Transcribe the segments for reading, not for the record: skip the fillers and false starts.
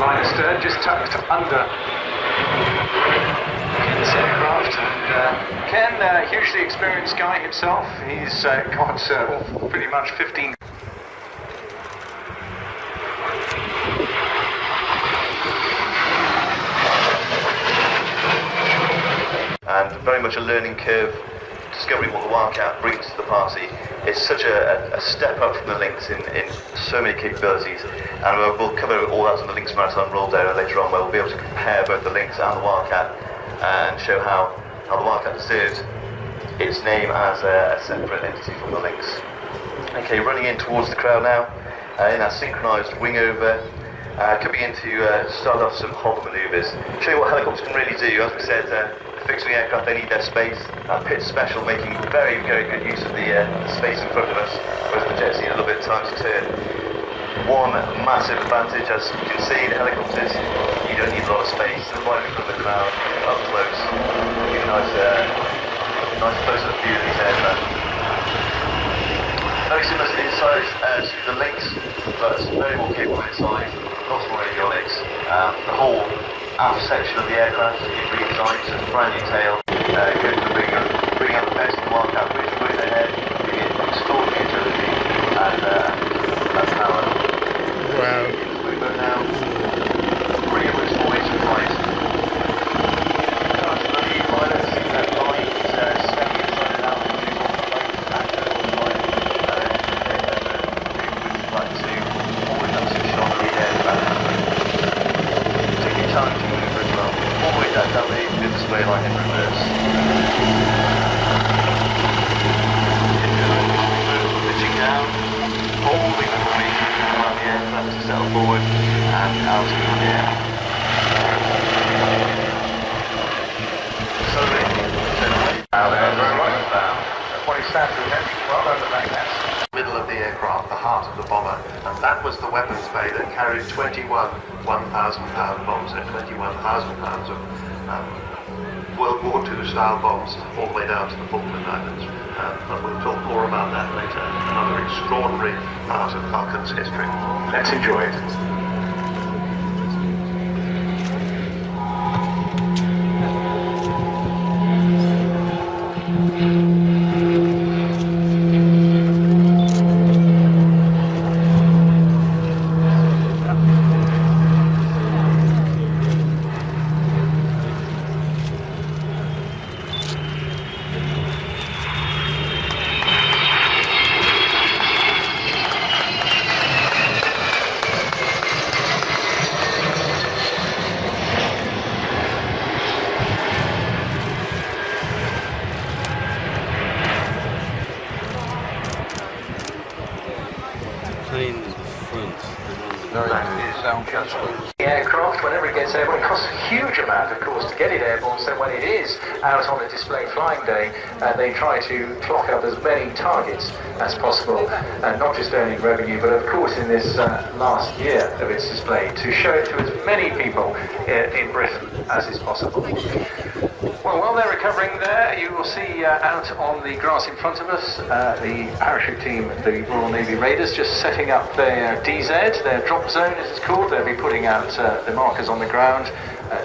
line astern, just tucked under Ken's aircraft. And Ken, hugely experienced guy himself. He's got pretty much 15. And very much a learning curve, discovering what the Wildcat brings to the party. It's such a step up from the Lynx in so many capabilities, and we'll cover all that on the Lynx Marathon roll down later on, where we'll be able to compare both the Lynx and the Wildcat and show how the Wildcat deserves its name as a separate entity from the Lynx. Okay, running in towards the crowd now, in our synchronised wing over, coming in to start off some hover manoeuvres. Show you what helicopters can really do. As we said, fixed wing aircraft, they need their space. Pitch special, making very, very good use of the space in front of us, whereas the jets need a little bit of time to turn. One massive advantage, as you can see, the helicopters, you don't need a lot of space. They're right in front of the crowd, up close. Give a nice close-up view of these aircraft. Very similar to inside to the Lynx, but very more capable inside, lots more avionics. The whole aft section of the aircraft is redesigned, so it's a brand new tail, good for bringing up the best of the Wildcat, which way ahead, giving it extraordinary agility and power. Wow. We go now, bring it with forward to flight. Current the lead pilot, see that line, it's stepping inside and out, and on the right, back over on the right, like to forward up to shot the aircraft. Take your time to move as well. All the way down the display line in reverse. Pitching down, holding the formation around the aircraft to settle forward and out in the air. Accelerating, Now there, very right. What he stands for, well done to that. Middle of the aircraft, the heart of the bomber, and that was the weapons bay that carried 21 1,000-pound bombs, 21,000 pounds of World War II style bombs, all the way down to the Vulcan Islands. But we'll talk more about that later. Another extraordinary part of Vulcan's history. Let's enjoy it. The aircraft, whenever it gets airborne, it costs a huge amount, of course, to get it airborne, so when it is out on a display flying day, they try to clock up as many targets as possible, not just earning revenue, but of course in this last year of its display, to show it to as many people in Britain as is possible. Well, while they're recovering there, you will see out on the grass in front of us, the parachute team, the Royal Navy Raiders, just setting up their DZ, their drop zone as it's called. They'll be putting out the markers on the ground,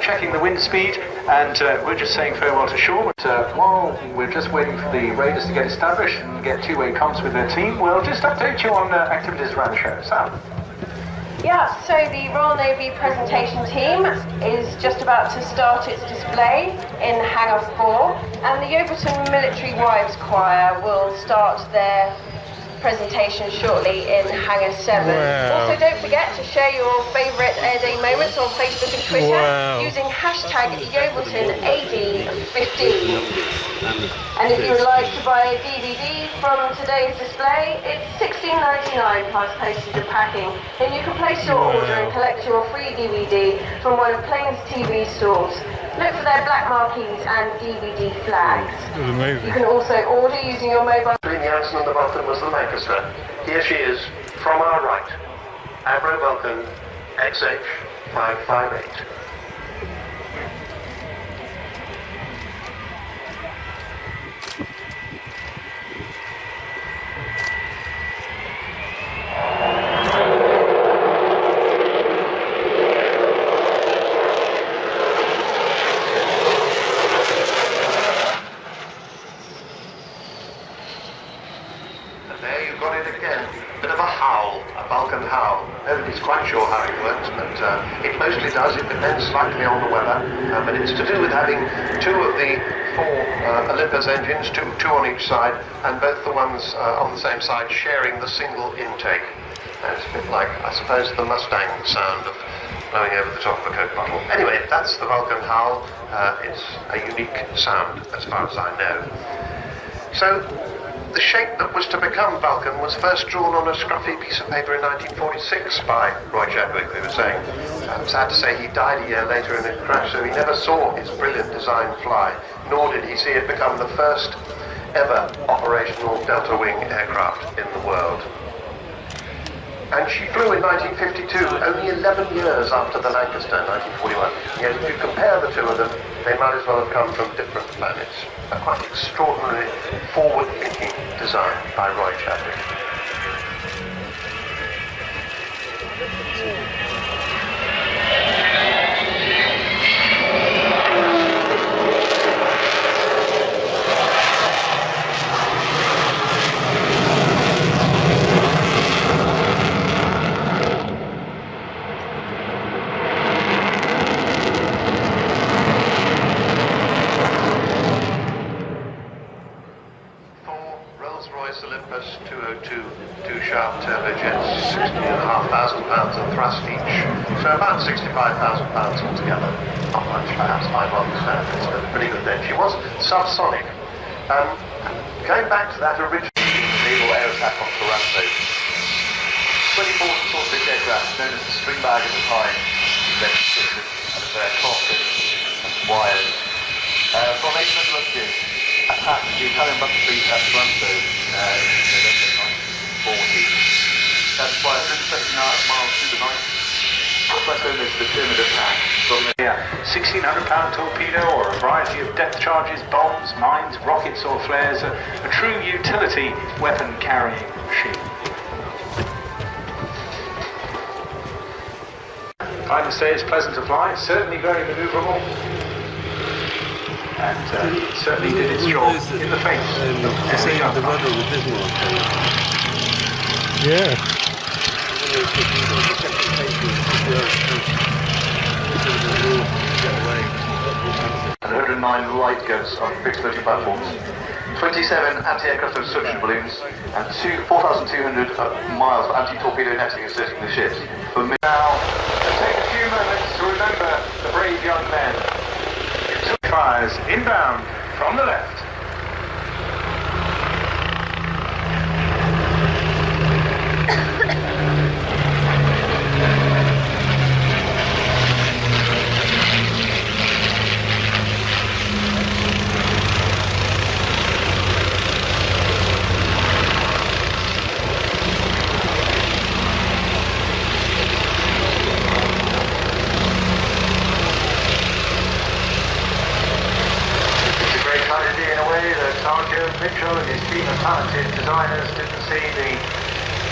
checking the wind speed, and we're just saying farewell to shore. But while we're just waiting for the Raiders to get established and get two-way comms with their team, we'll just update you on activities around the show. Sam? Yeah, so the Royal Navy presentation team is just about to start its display in Hangar 4, and the Yeovilton Military Wives Choir will start their presentation shortly in Hangar 7. Wow. Also, don't forget to share your favourite Air Day moments on Facebook and Twitter using hashtag Yeovilton AD15. And if you would like to buy a DVD from today's display, it's $16.99 plus postage and packing. Then you can place your order and collect your free DVD from one of Plains TV stores. Look for their black marquees and DVD flags. Amazing. You can also order using your mobile. Between the Anson and the Vulcan was the Lancaster. Here she is, from our right, Avro Vulcan XH558. works, but it mostly does. It depends slightly on the weather, but it's to do with having two of the four Olympus engines, two on each side, and both the ones on the same side sharing the single intake. It's a bit like, I suppose, the Mustang sound of blowing over the top of a Coke bottle. Anyway, that's the Vulcan hull. It's a unique sound as far as I know. So, the shape that was to become Vulcan was first drawn on a scruffy piece of paper in 1946 by Roy Chadwick, they were saying. Sad to say he died a year later in a crash, so he never saw his brilliant design fly, nor did he see it become the first ever operational delta wing aircraft in the world. And she flew in 1952, only 11 years after the Lancaster in 1941. Yet if you compare the two of them, they might as well have come from different planets. A quite extraordinary, forward-thinking design by Roy Chadwick. Olympus 202 two-shaft turbojets, 16,500 pounds of thrust each, so about 65,000 pounds altogether. Not much, perhaps, by modern standards, but pretty good then. She was subsonic. Going back to that original naval air attack on Commando, 24 sort of this aircraft, known as the string bag at the time, then and a cloth and wires. Formation of Vulcan attacked the Italian battle fleet at Commando in November 1940. That's why 179 miles through the night. West known as the Pyramid attack. Yeah, 1,600-pound torpedo or a variety of depth charges, bombs, mines, rockets or flares, a true utility weapon-carrying machine. I must say it's pleasant to fly, it's certainly very manoeuvrable, and it certainly did its job in the face of the weather with this one. Yeah. 109 light guns on fixed vertical platforms, 27 anti-aircraft obstruction balloons, and 4,200 miles of anti-torpedo netting encircling the ships. Now, take a few moments to remember the brave young men. Fires inbound from the left. Mitchell and his team of talented designers didn't see the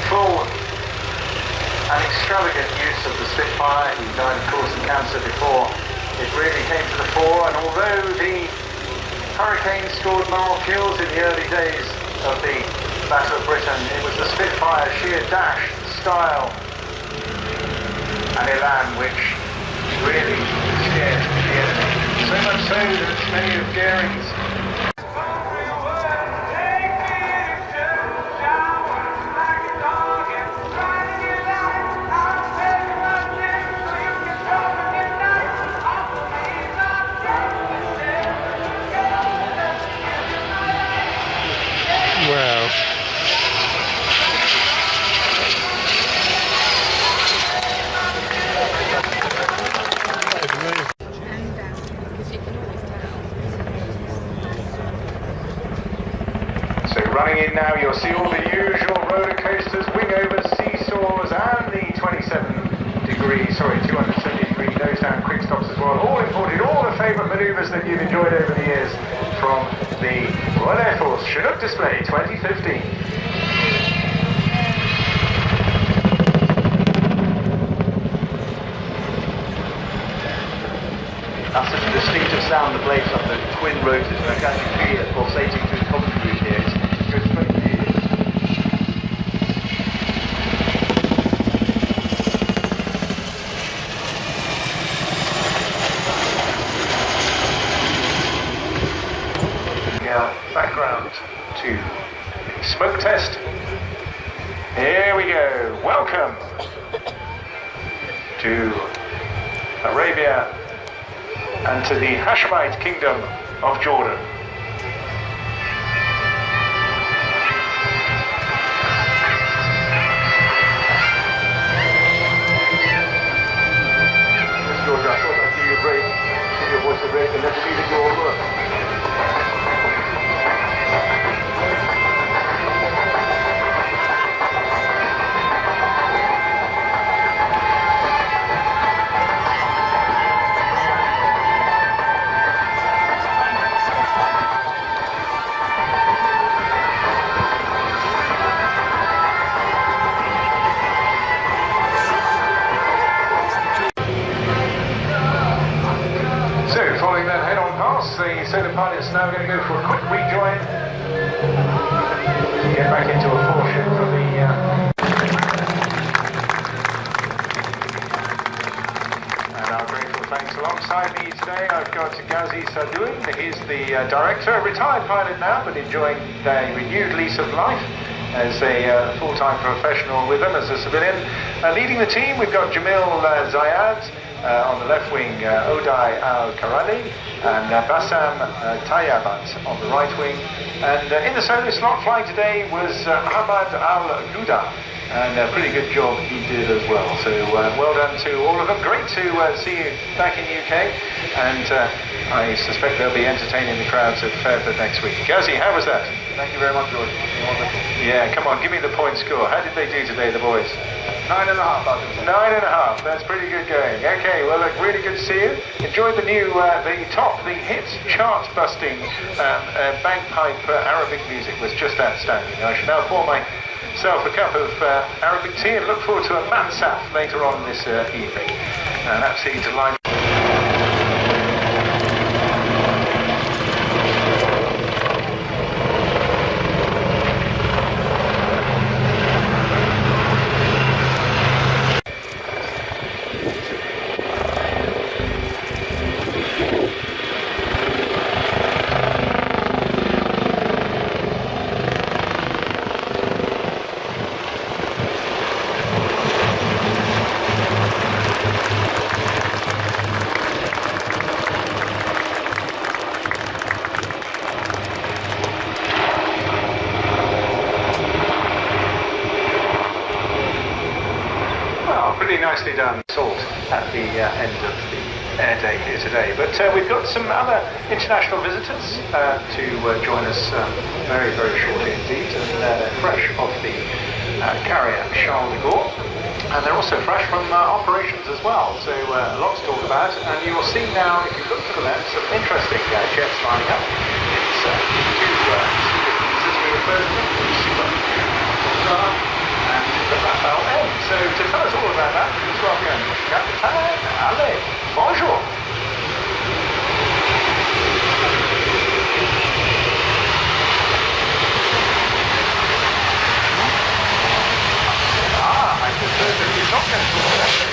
full and extravagant use of the Spitfire. He died, of course, of cancer before it really came to the fore, and although the Hurricane scored more kills in the early days of the Battle of Britain, it was the Spitfire's sheer dash, style and elan which really scared the enemy. So much so that many of Goering's running in now, you'll see all the usual roller coasters, wing-overs, seesaws, and the 270-degree nose-down quick stops as well. All imported, all the favourite manoeuvres that you've enjoyed over the years from the Royal Air Force Chinook Display 2015. That's such a distinctive sound, the blades of the twin rotors, and I can actually feel it pulsating through the commentary here. It goes straight to the ears. Smoke test. Here we go. Welcome to Arabia and to the Hashemite Kingdom of Jordan. George, I thought I'd give you a break, give your voice a break, and let the music go over. Following that head-on pass, the solar pilot's now going to go for a quick rejoin. Get back into a four-ship from the... And our grateful thanks alongside me today. I've got Ghazi Sadoun. He's the director, a retired pilot now, but enjoying a renewed lease of life as a full-time professional with them as a civilian. Leading the team, we've got Jamil Zayad. On the left wing, Oday Al-Karali and Bassam Tayyabat on the right wing. And in the solo slot flying today was Ahmad Al-Luda. And a pretty good job he did as well. So well done to all of them. Great to see you back in the UK. And I suspect they'll be entertaining the crowds at Fairford next week. Ghazi, how was that? Thank you very much, George. Wonderful. Yeah, come on, give me the point score. How did they do today, the boys? 9.5 out of 10. 9.5, that's pretty good going. Okay, well, look, really good to see you. Enjoyed the new, the hit chart-busting bagpipe Arabic music was just outstanding. I should now pour myself a cup of Arabic tea and look forward to a mansaf later on this evening. And absolutely delighted. Nicely done, salt at the end of the air day here today. But we've got some other international visitors to join us very, very shortly indeed, and they're fresh off the carrier Charles de Gaulle, and they're also fresh from operations as well. So a lot to talk about, and you will see now, if you look to the left, some interesting jets lining up. It's two as we refer to them, Super Etendards and the Rafale. So to tell us all about that, please welcome Captain Ale. Bonjour. I prefer that you're not going to talk that way.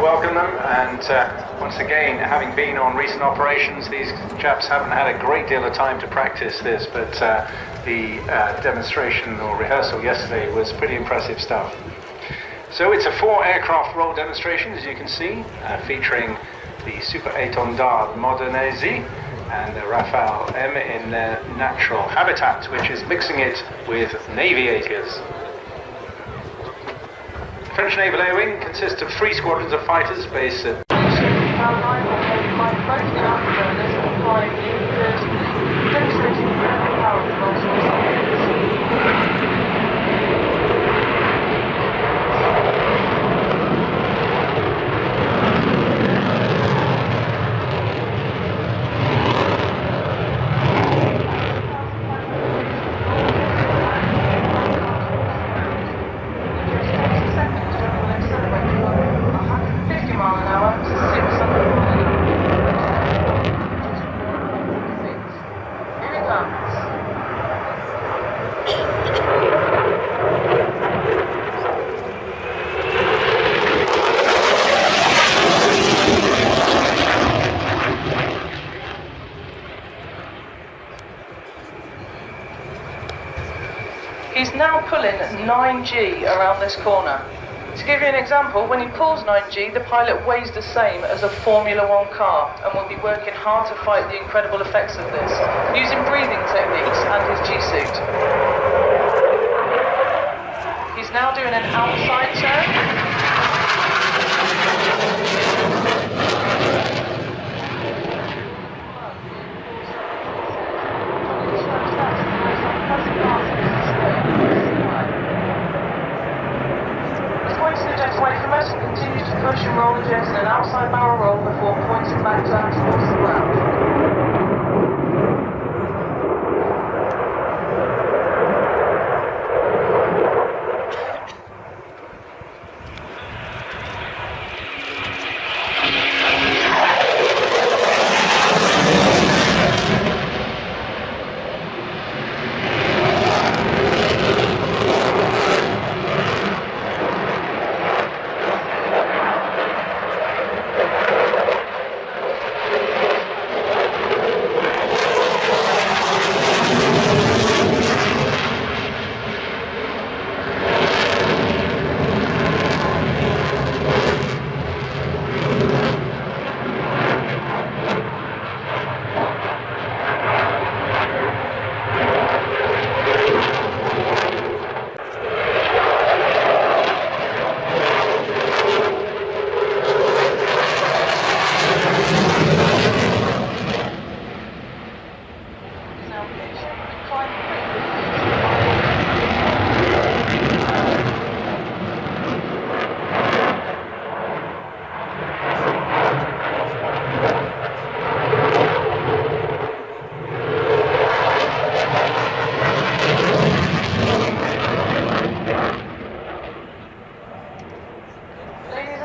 Welcome them, and once again, having been on recent operations, these chaps haven't had a great deal of time to practice this, but the demonstration or rehearsal yesterday was pretty impressive stuff. So it's a 4-aircraft roll demonstration, as you can see, featuring the Super Etendards Modernisé and the Rafale M in their natural habitat, which is mixing it with Naviators. French Naval Air Wing consists of 3 squadrons of fighters based at demonstrating power He's now pulling 9G around this corner. To give you an example, when he pulls 9G, the pilot weighs the same as a Formula 1 car and will be working hard to fight the incredible effects of this, using breathing techniques and his G-suit. He's now doing an outside turn. And continues to push and roll the jets in an outside barrel roll before pointing back down towards the ground.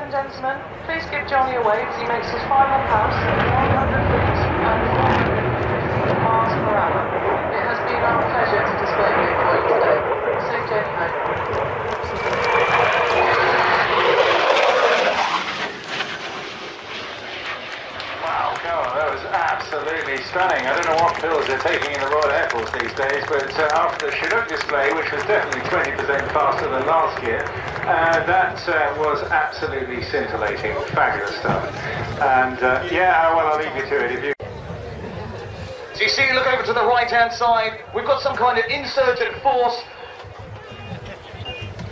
Gentlemen, please give Johnny a wave as he makes his final pass at 100 feet and 450 miles per hour. It has been our pleasure to display him for you today. Safe journey home. Wow, God, that was absolutely stunning. I don't know what pills they're taking in the Royal Air Force these days, but after the Chinook display, which was definitely 20% faster than last year, that was absolutely scintillating, fabulous stuff. And yeah, well, I'll leave you to it if you... So you see, look over to the right-hand side, we've got some kind of insurgent force.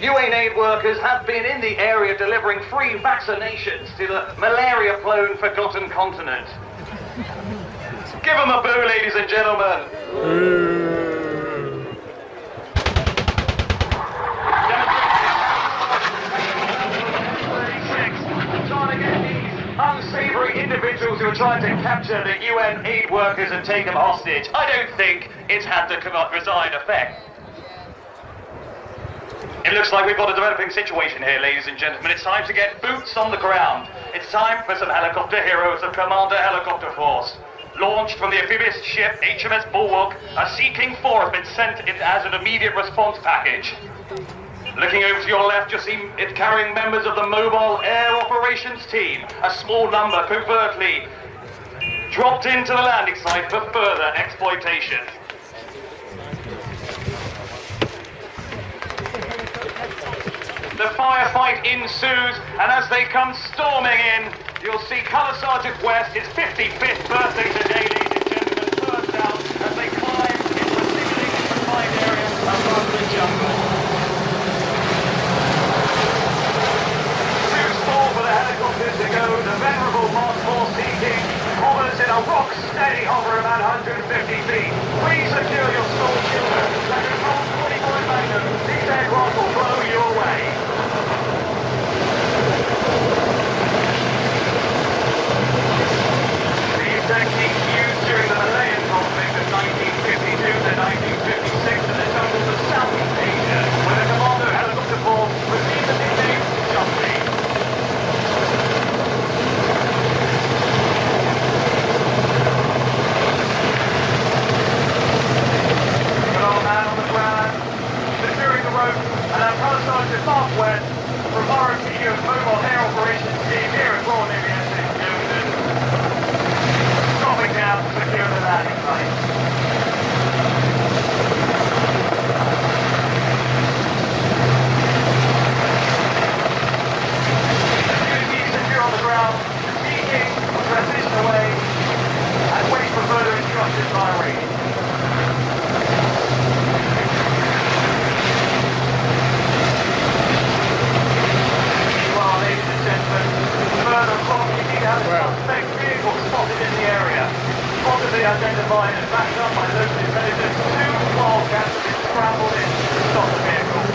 UN aid workers have been in the area delivering free vaccinations to the malaria-prone forgotten continent. Give them a boo, ladies and gentlemen. Unsavory individuals who are trying to capture the UN aid workers and take them hostage. I don't think it's had the desired effect. It looks like we've got a developing situation here, ladies and gentlemen. It's time to get boots on the ground. It's time for some helicopter heroes of Commando Helicopter Force. Launched from the amphibious ship HMS Bulwark, a Sea King 4 has been sent in as an immediate response package. Looking over to your left, you'll see it carrying members of the Mobile Air Operations Team. A small number covertly dropped into the landing site for further exploitation. The firefight ensues, and as they come storming in, you'll see Colour Sergeant West, his 55th birthday today, ladies and gentlemen, burst out as they climb into a simulated confined area above the jungle. For the helicopters to go, the venerable Mark 4 Sea King hovers in a rock-steady hover about 150 feet. Please secure your small children. Let your Colt 45 Magnum. These aircraft will blow your way. These techniques used during the Malayan conflict of 1952 to 1956 in the jungles of Southeast Asia, where the Commando Helicopter Force received the nickname Jumpy. speaking, transition away, and wait for further instructions by radio. Well, ladies and gentlemen, further from you need to have a suspect vehicle spotted in the area. Possibly identified and backed up by local intelligence, 2 Wildcats have been scrambled in to stop the vehicle.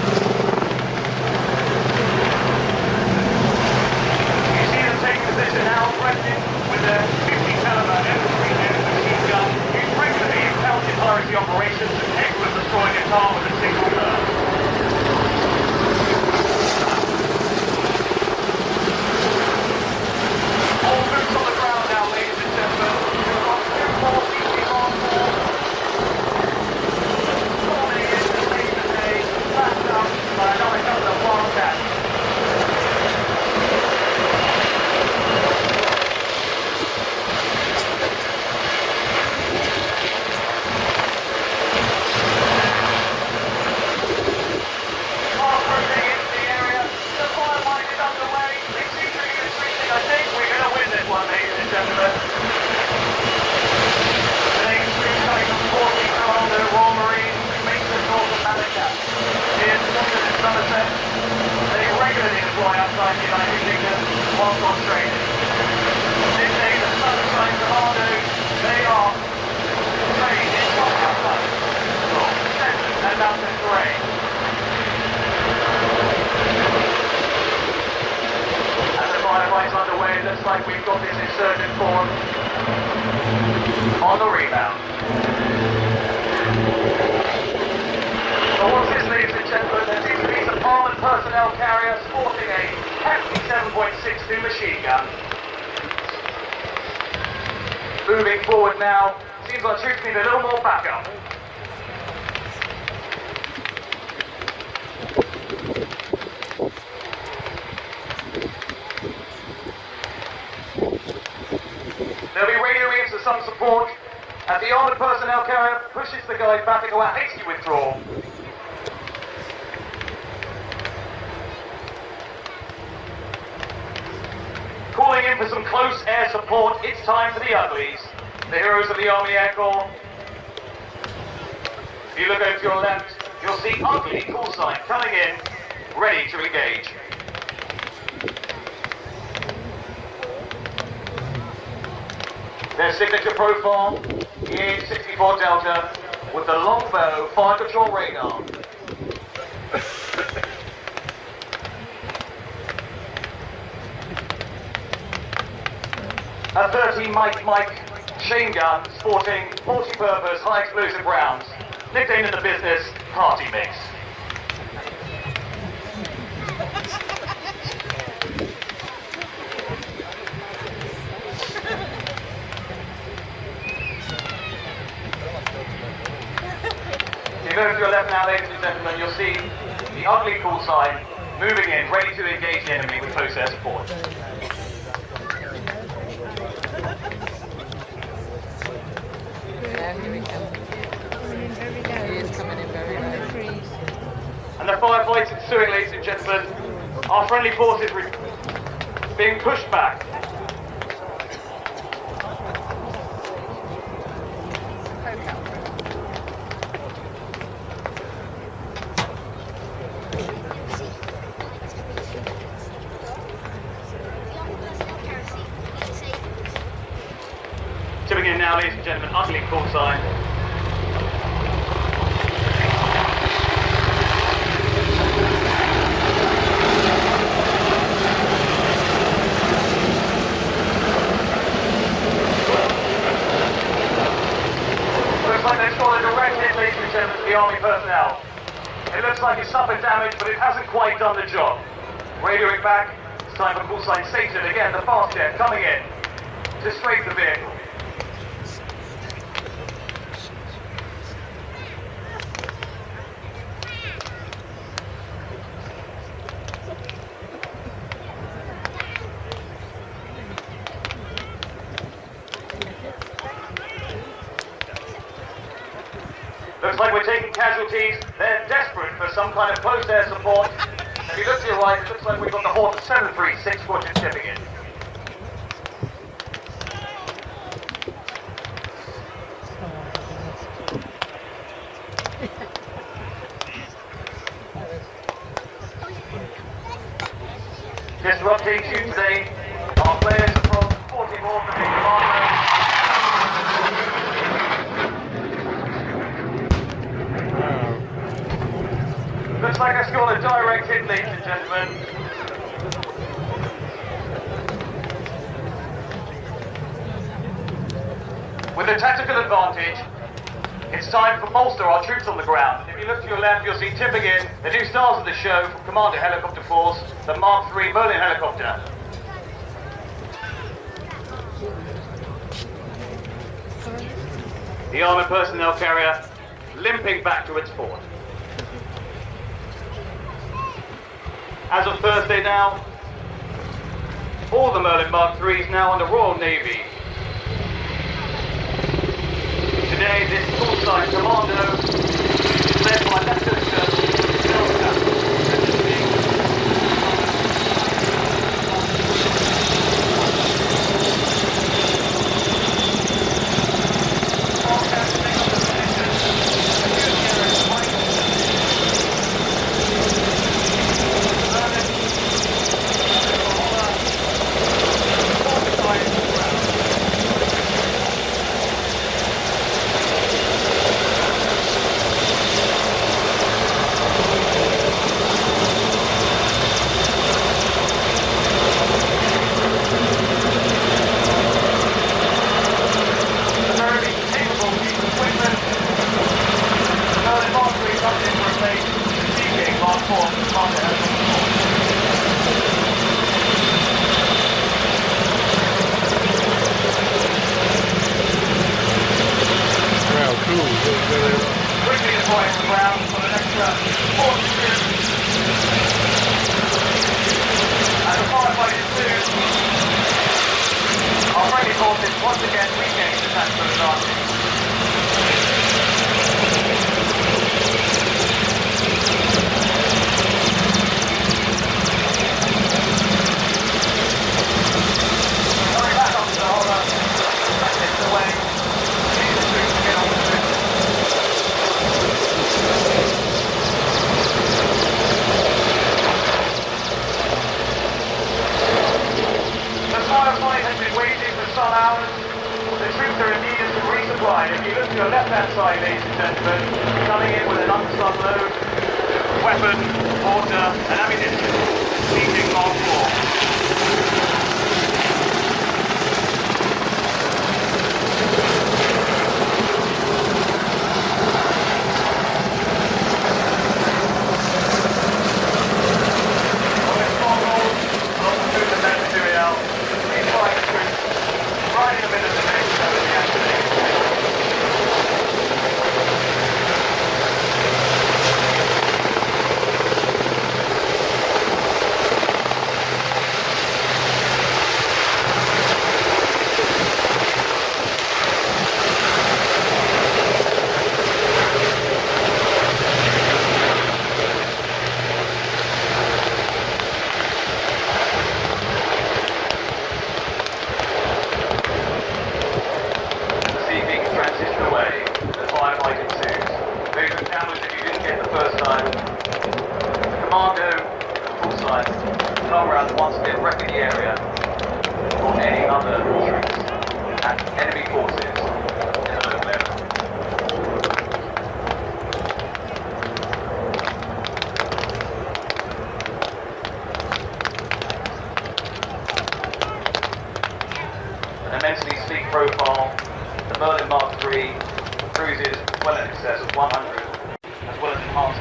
You see them taking position now, threatening with a 50 caliber M3 machine gun, used regularly in counter-piracy operations and capable of destroying a car with a single burn. All boots on the ground now, ladies and gentlemen. We've got 2 more pieces on board. Storming into the late today, backed up by another couple of Wildcats. Looks like we've got this insurgent form on the rebound. So what's this, ladies and gentlemen? There seems to be some armoured personnel carrier sporting a hefty 7.62 machine gun. Moving forward now. Seems like troops need a little more backup. They'll be radioing in for some support as the armoured personnel carrier pushes the guide back into a hasty withdrawal. Calling in for some close air support, it's time for the Uglies, the heroes of the Army Air Corps. If you look over to your left, you'll see Ugly call sign coming in, ready to engage. Their signature profile is 64 Delta with the longbow fire control radar. A 30 Mike chain gun sporting multi-purpose high explosive rounds, nicknamed in the business Party Mix. If you move to your left now, ladies and gentlemen, you'll see the Ugly call sign moving in, ready to engage the enemy with close air support. Yeah, here we go. He is coming in very low. And the firefights ensuing, ladies and gentlemen, our friendly forces being pushed back. Tipping in now, ladies and gentlemen, Ugly call sign. Looks like they've got a direct hit, ladies and gentlemen, to the Army personnel. It looks like it's suffered damage, but it hasn't quite done the job. Radioing back, it's time for call sign Satan. Again, the fast jet coming in to strafe the vehicle. Looks like we're taking casualties. They're desperate for some kind of close air support. If you look to your right, it looks like we've got the Hawk 736 squadron shipping in. take you today are players from 44th and Commando. Looks like I scored a direct hit, ladies and gentlemen. With a tactical advantage, it's time to bolster our troops on the ground. If you look to your left, you'll see tipping in the new stars of the show from Commando Helicopter Force, the Mark III Merlin helicopter. The armoured personnel carrier limping back to its port. As of Thursday now, all the Merlin Mark IIIs now under Royal Navy. Today, this full-size Commando is led by Lieutenant Colonel Vulcan. Quickly deploying the ground for the next 4 seconds. And the firefighting ensues. Our friendly forces once again regain the tactical advantage. Coming back up to the hollow, practice the way. Need the troops to get on the move. The firefight has been waging for some hours. The troops are in need of some resupply. If you look to your left-hand side, ladies and gentlemen, coming in with an underslung load, weapon, water, and ammunition, seeking Mark IV. Commando, full-size, come around once again, wrecking the area or any other troops and enemy forces in the local area. An immensely sleek profile, the Merlin Mark III cruises well in excess of 100, as well as enhanced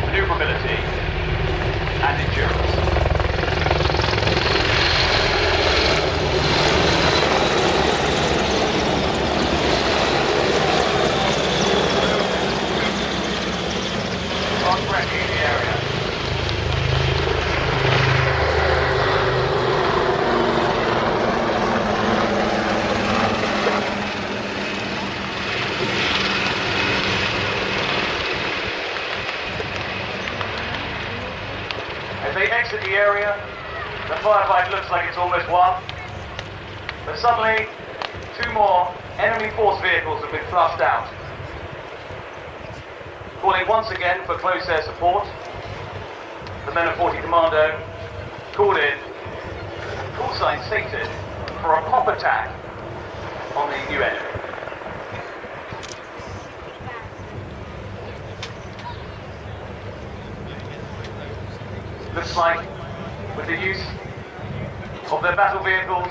maneuverability and endurance. On wrecking the area. As they exit the area, the firefight looks like it's almost won. But suddenly, 2 more enemy force vehicles have been flushed out. Calling once again for close air support, the men of 40 Commando called in, call sign Satan, for a pop attack on the new enemy. Looks like, with the use of their battle vehicles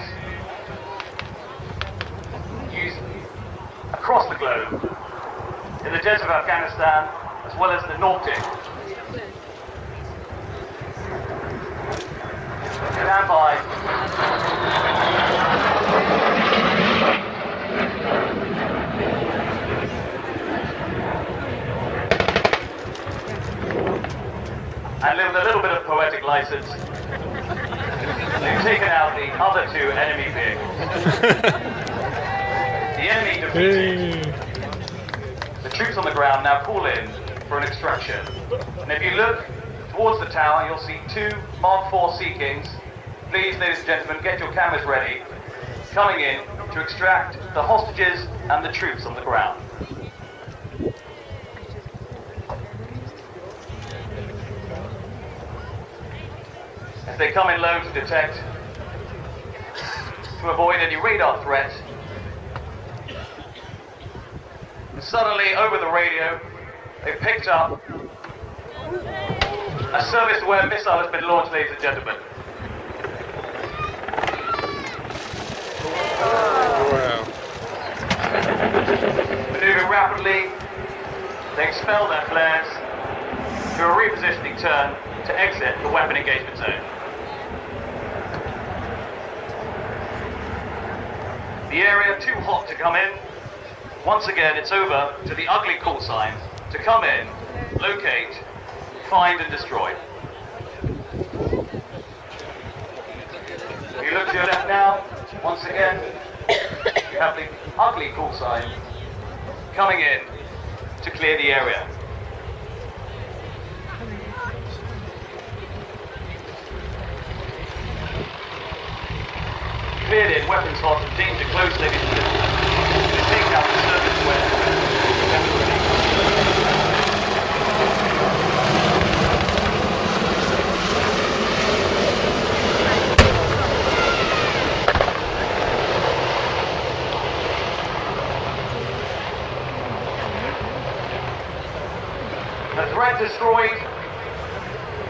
used across the globe, in the desert of Afghanistan, as well as the Nordic. Stand by. And with a little bit of poetic license, they've taken out the other two enemy vehicles. The enemy defeated. The troops on the ground now call in for an extraction. And if you look towards the tower, you'll see two Mark IV Sea Kings. Please, ladies and gentlemen, get your cameras ready. Coming in to extract the hostages and the troops on the ground. As they come in low to detect, to avoid any radar threat, and suddenly over the radio, they picked up a service-aware missile has been launched, ladies and gentlemen. Wow. Maneuvering rapidly, they expel their flares to a repositioning turn to exit the weapon engagement zone. The area too hot to come in. Once again, it's over to the ugly call sign to come in, locate, find and destroy. If you look to your left now, once again, you have the ugly call sign coming in to clear the area. Cleared in, weapons hot and danger close, ladies and gentlemen. To take out the service weapon. The threat destroyed.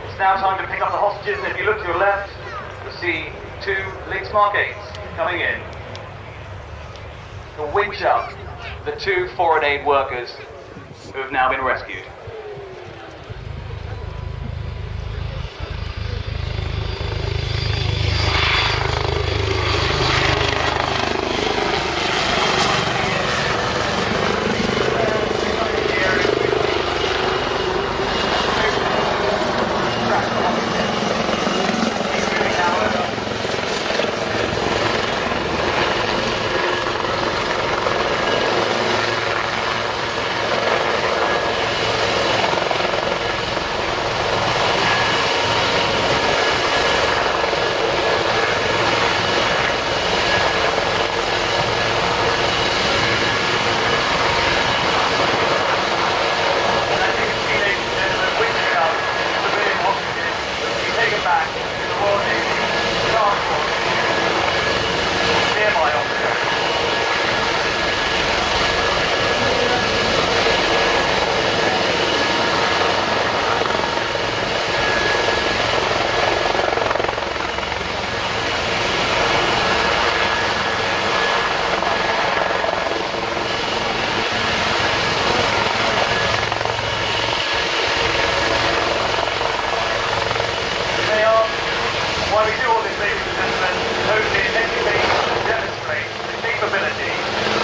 It's now time to pick up the hostages, and if you look to your left, you'll see two Lynx Mark 8s coming in to winch up the two foreign aid workers who have now been rescued. While we do all this, ladies and gentlemen, hopefully it educates and demonstrates the capability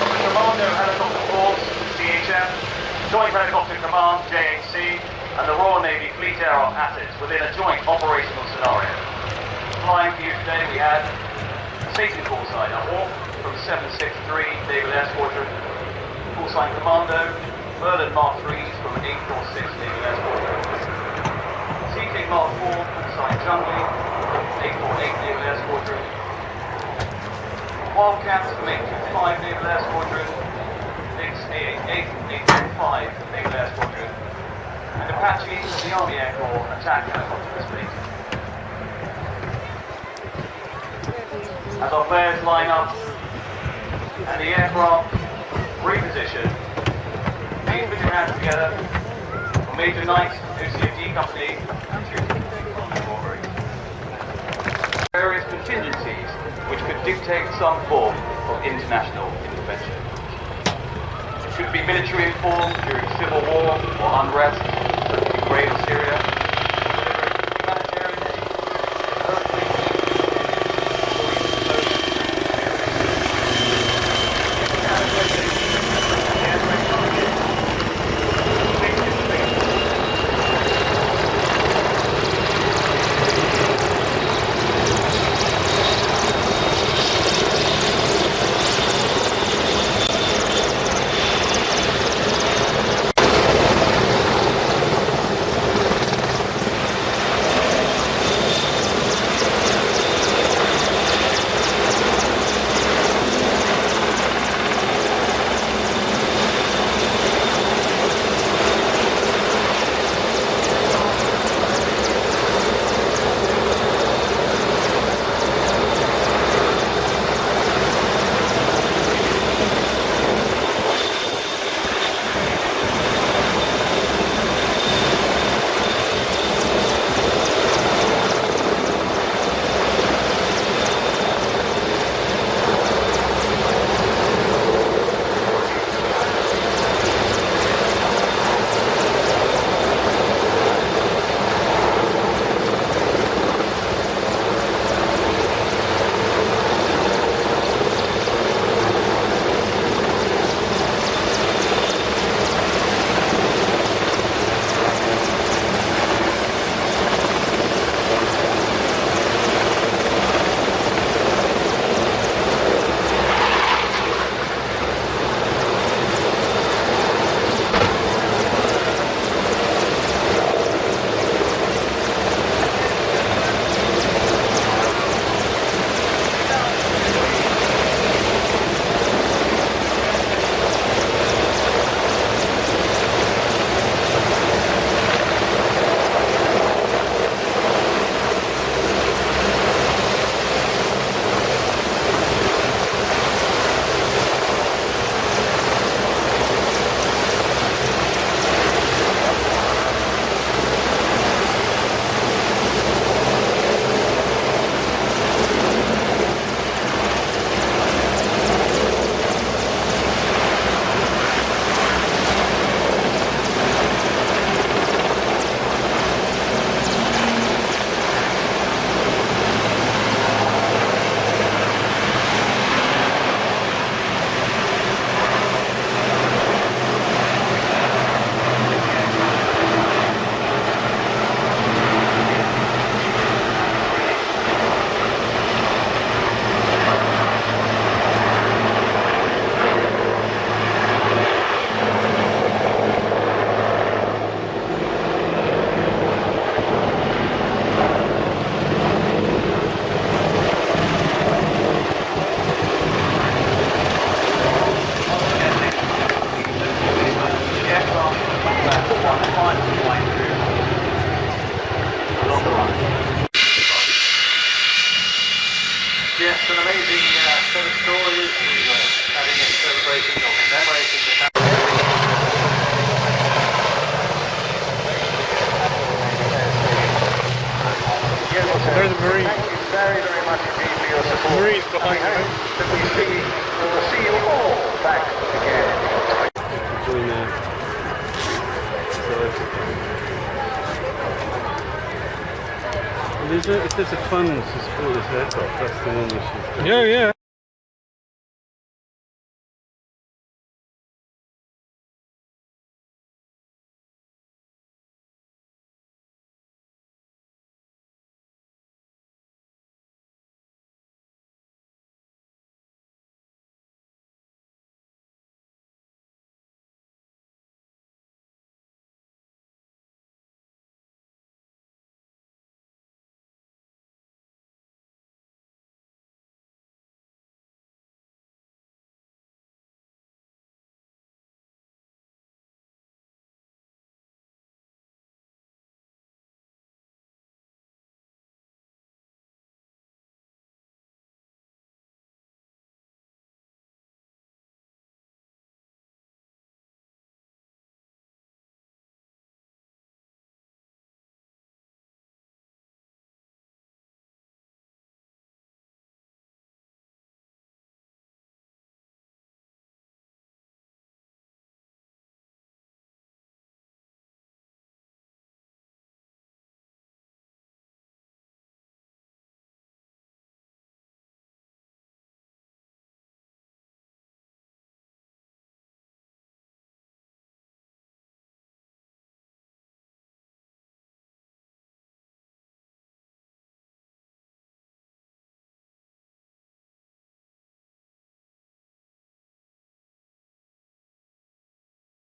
of the Commando Helicopter Force, CHF, Joint Helicopter Command, JHC, and the Royal Navy Fleet Air Arm assets within a joint operational scenario. Flying for you today, we had safety call sign, a Hawk from 763 Naval Air Squadron, call sign Commando, Merlin Mark 3s from 846 Naval Air Squadron, Sea King Mark 4, sign Jungley, 848 Naval Air Squadron, Wildcats from 825 Naval Air Squadron, Lynx 885 Naval Air Squadron, and Apaches of the Army Air Corps attack helicopter fleet. as our players line up and the aircraft reposition. Please put your hands together for Major Knight, OCFD Company, various contingencies which could dictate some form of international intervention. It could be military informed during civil war or unrest, such as Ukraine or Syria, humanitarian aid, Yes, an amazing set of stories. We were having a celebration or commemorating the fact. There's the Marine. Thank you very, very much indeed for your support. Marine's behind I hope that we will see you all back again. Join there. If there's a fund to support this aircraft, that's the one issue. Yeah, yeah.